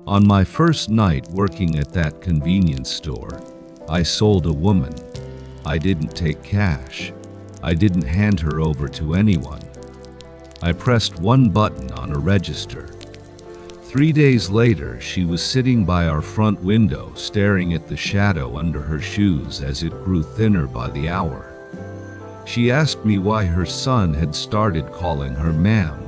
On my first night working at that convenience store, I sold a woman. I didn't take cash. I didn't hand her over to anyone. I pressed one button on a register. 3 days later, she was sitting by our front window, staring at the shadow under her shoes as it grew thinner by the hour. She asked me why her son had started calling her ma'am.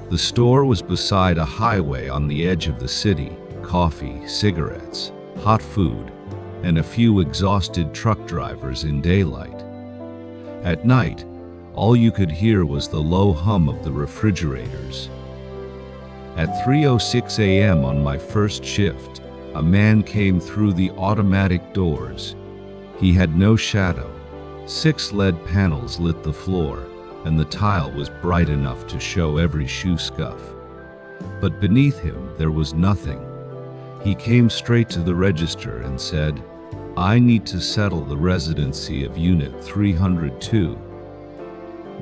The store was beside a highway on the edge of the city. Coffee, cigarettes, hot food, and a few exhausted truck drivers in daylight. At night, all you could hear was the low hum of the refrigerators. At 3:06 a.m. on my first shift, a man came through the automatic doors. He had no shadow. 6 LED panels lit the floor, and the tile was bright enough to show every shoe scuff. But beneath him, there was nothing. He came straight to the register and said, "I need to settle the residency of Unit 302,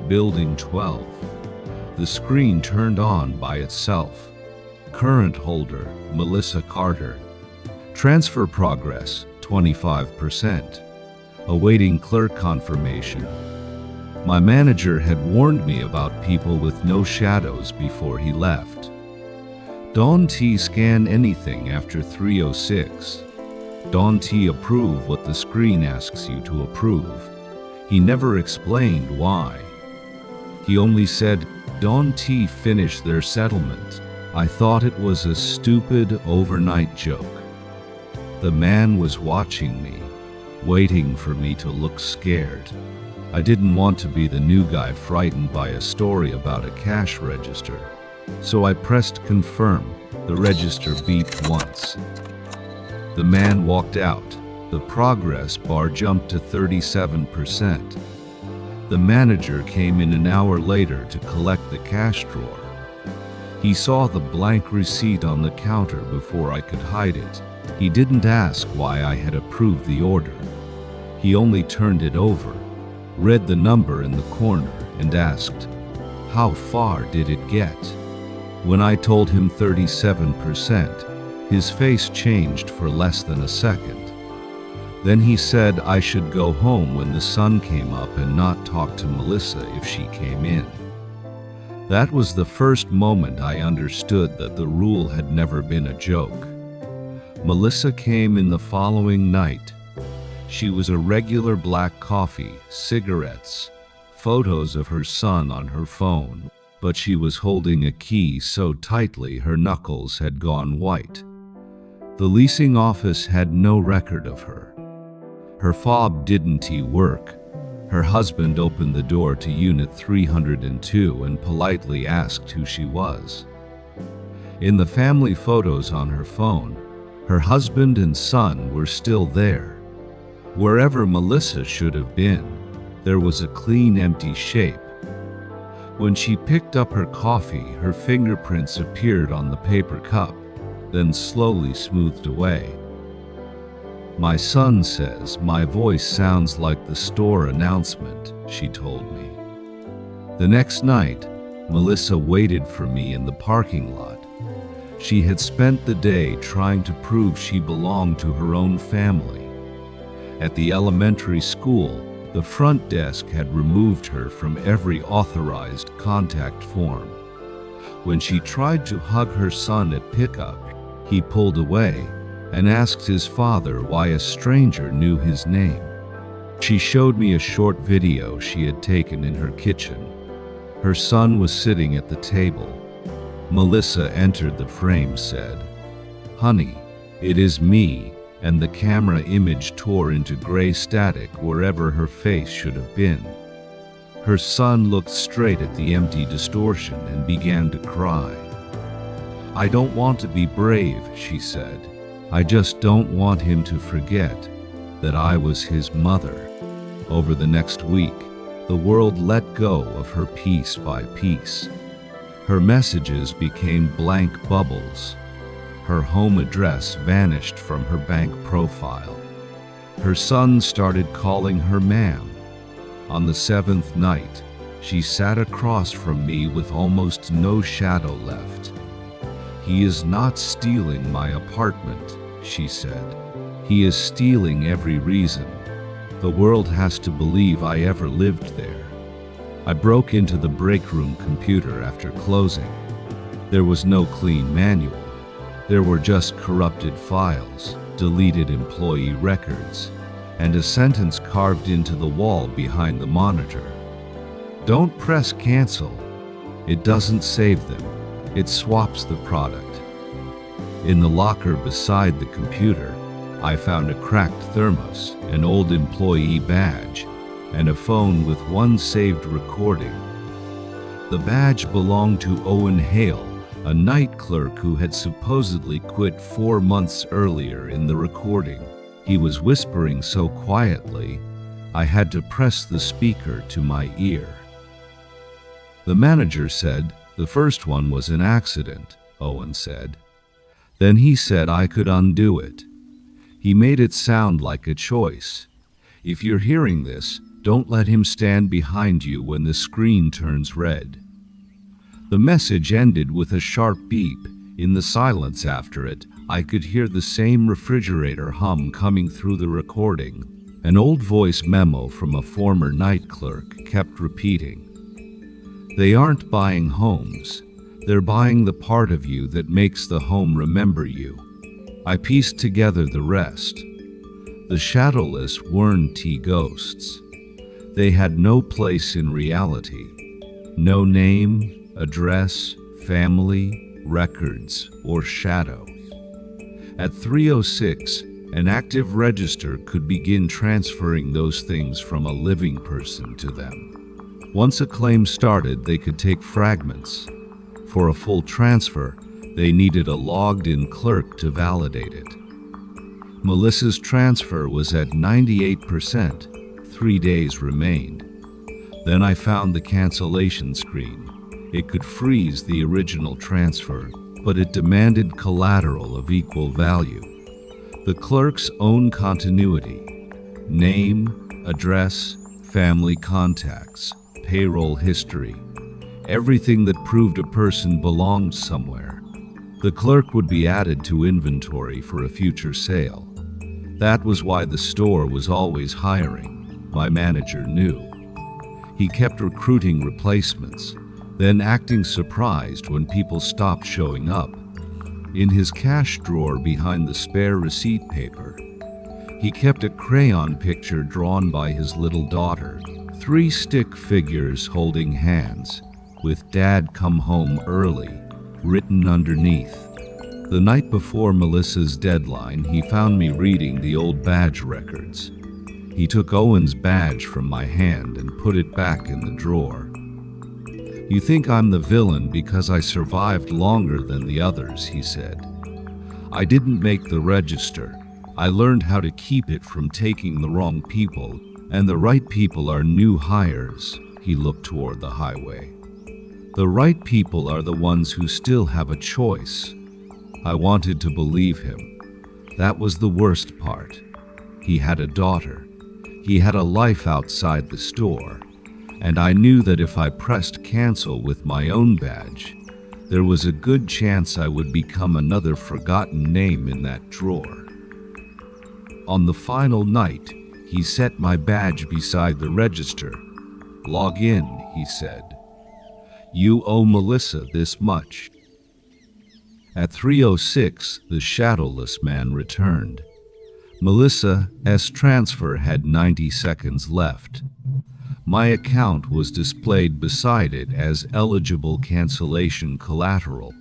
Building 12. The screen turned on by itself. Current holder, Melissa Carter. Transfer progress, 25%. Awaiting clerk confirmation." My manager had warned me about people with no shadows before he left. Don't scan anything after 3:06. Don't approve what the screen asks you to approve. He never explained why. He only said, "Don't finish their settlement." I thought it was a stupid overnight joke. The man was watching me, waiting for me to look scared. I didn't want to be the new guy frightened by a story about a cash register. So I pressed confirm. The register beeped once. The man walked out. The progress bar jumped to 37%. The manager came in an hour later to collect the cash drawer. He saw the blank receipt on the counter before I could hide it. He didn't ask why I had approved the order. He only turned it over, read the number in the corner, and asked, "How far did it get?" When I told him 37%, his face changed for less than a second. Then he said I should go home when the sun came up and not talk to Melissa if she came in. That was the first moment I understood that the rule had never been a joke. Melissa came in the following night. She was a regular black coffee, cigarettes, photos of her son on her phone, but she was holding a key so tightly her knuckles had gone white. The leasing office had no record of her. Her fob didn't work. Her husband opened the door to Unit 302 and politely asked who she was. In the family photos on her phone, her husband and son were still there. Wherever Melissa should have been, there was a clean, empty shape. When she picked up her coffee, her fingerprints appeared on the paper cup, then slowly smoothed away. "My son says my voice sounds like the store announcement," she told me. The next night, Melissa waited for me in the parking lot. She had spent the day trying to prove she belonged to her own family. At the elementary school, the front desk had removed her from every authorized contact form. When she tried to hug her son at pickup, he pulled away and asked his father why a stranger knew his name. She showed me a short video she had taken in her kitchen. Her son was sitting at the table. Melissa entered the frame, said, "Honey, it is me," and the camera image tore into gray static wherever her face should have been. Her son looked straight at the empty distortion and began to cry. "I don't want to be brave," she said. "I just don't want him to forget that I was his mother." Over the next week, the world let go of her piece by piece. Her messages became blank bubbles. Her home address vanished from her bank profile. Her son started calling her ma'am. On the 7th night, she sat across from me with almost no shadow left. "He is not stealing my apartment," she said. "He is stealing every reason. The world has to believe I ever lived there." I broke into the break room computer after closing. There was no clean manual. There were just corrupted files, deleted employee records, and a sentence carved into the wall behind the monitor. "Don't press cancel. It doesn't save them. It swaps the product." In the locker beside the computer, I found a cracked thermos, an old employee badge, and a phone with one saved recording. The badge belonged to Owen Hale, a night clerk who had supposedly quit 4 months earlier. In the recording, he was whispering so quietly, I had to press the speaker to my ear. The manager said, "The first one was an accident," Owen said. Then he said I could undo it. He made it sound like a choice. "If you're hearing this, don't let him stand behind you when the screen turns red." The message ended with a sharp beep. In the silence after it, I could hear the same refrigerator hum coming through the recording. An old voice memo from a former night clerk kept repeating, "They aren't buying homes. They're buying the part of you that makes the home remember you." I pieced together the rest. The shadowless weren't ghosts. They had no place in reality. No name, address, family, records, or shadow. At 3:06, an active register could begin transferring those things from a living person to them. Once a claim started, they could take fragments. For a full transfer, they needed a logged-in clerk to validate it. Melissa's transfer was at 98%. 3 days remained. Then I found the cancellation screen. It could freeze the original transfer, but it demanded collateral of equal value. The clerk's own continuity, name, address, family contacts, payroll history, everything that proved a person belonged somewhere. The clerk would be added to inventory for a future sale. That was why the store was always hiring. My manager knew. He kept recruiting replacements, then acting surprised when people stopped showing up. In his cash drawer behind the spare receipt paper, he kept a crayon picture drawn by his little daughter, 3 stick figures holding hands, with "Dad come home early" written underneath. The night before Melissa's deadline, he found me reading the old badge records. He took Owen's badge from my hand and put it back in the drawer. "You think I'm the villain because I survived longer than the others," he said. "I didn't make the register. I learned how to keep it from taking the wrong people, and the right people are new hires." He looked toward the highway. "The right people are the ones who still have a choice." I wanted to believe him. That was the worst part. He had a daughter. He had a life outside the store. And I knew that if I pressed cancel with my own badge, there was a good chance I would become another forgotten name in that drawer. On the final night, he set my badge beside the register. "Log in," he said. "You owe Melissa this much." At 3:06, the shadowless man returned. Melissa's transfer had 90 seconds left. My account was displayed beside it as eligible cancellation collateral.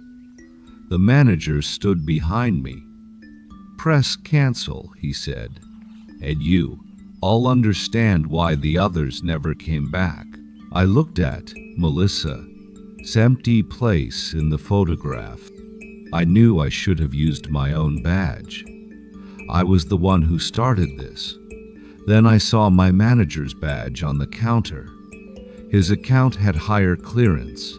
The manager stood behind me. "Press cancel," he said, "and I'll understand why the others never came back." I looked at Melissa's empty place in the photograph. I knew I should have used my own badge. I was the one who started this. Then I saw my manager's badge on the counter. His account had higher clearance.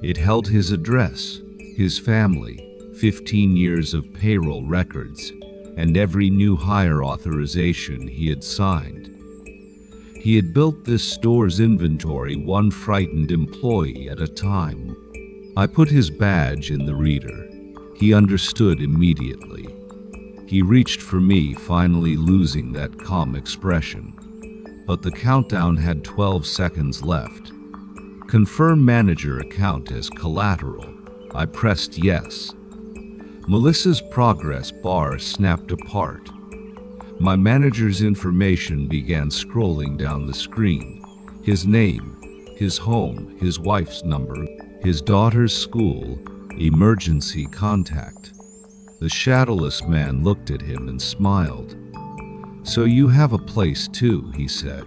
It held his address, his family, 15 years of payroll records, and every new hire authorization he had signed. He had built this store's inventory one frightened employee at a time. I put his badge in the reader. He understood immediately. He reached for me, finally losing that calm expression. But the countdown had 12 seconds left. Confirm manager account as collateral. I pressed yes. Melissa's progress bar snapped apart. My manager's information began scrolling down the screen. His name, his home, his wife's number, his daughter's school, emergency contact. The shadowless man looked at him and smiled. "So you have a place too," he said.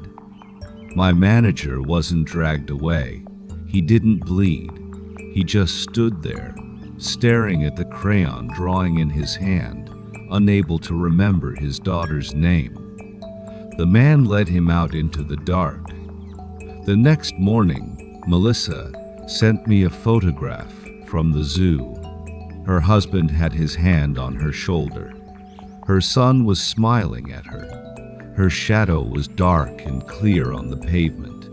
My manager wasn't dragged away. He didn't bleed. He just stood there, staring at the crayon drawing in his hand, unable to remember his daughter's name. The man led him out into the dark. The next morning, Melissa sent me a photograph from the zoo. Her husband had his hand on her shoulder. Her son was smiling at her. Her shadow was dark and clear on the pavement.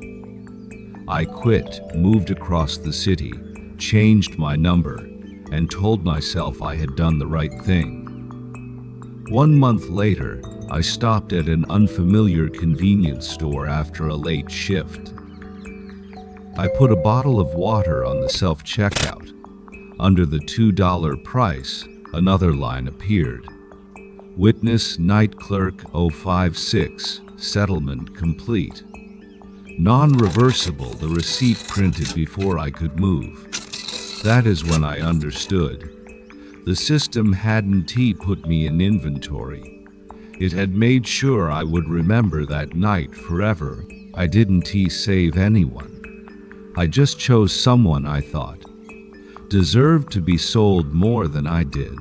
I quit, moved across the city, changed my number, and told myself I had done the right thing. 1 month later, I stopped at an unfamiliar convenience store after a late shift. I put a bottle of water on the self-checkout. Under the $2 price, another line appeared. Witness night clerk 056, settlement complete. Non-reversible, the receipt printed before I could move. That is when I understood. The system hadn't put me in inventory. It had made sure I would remember that night forever. I didn't save anyone. I just chose someone I thought deserved to be sold more than I did.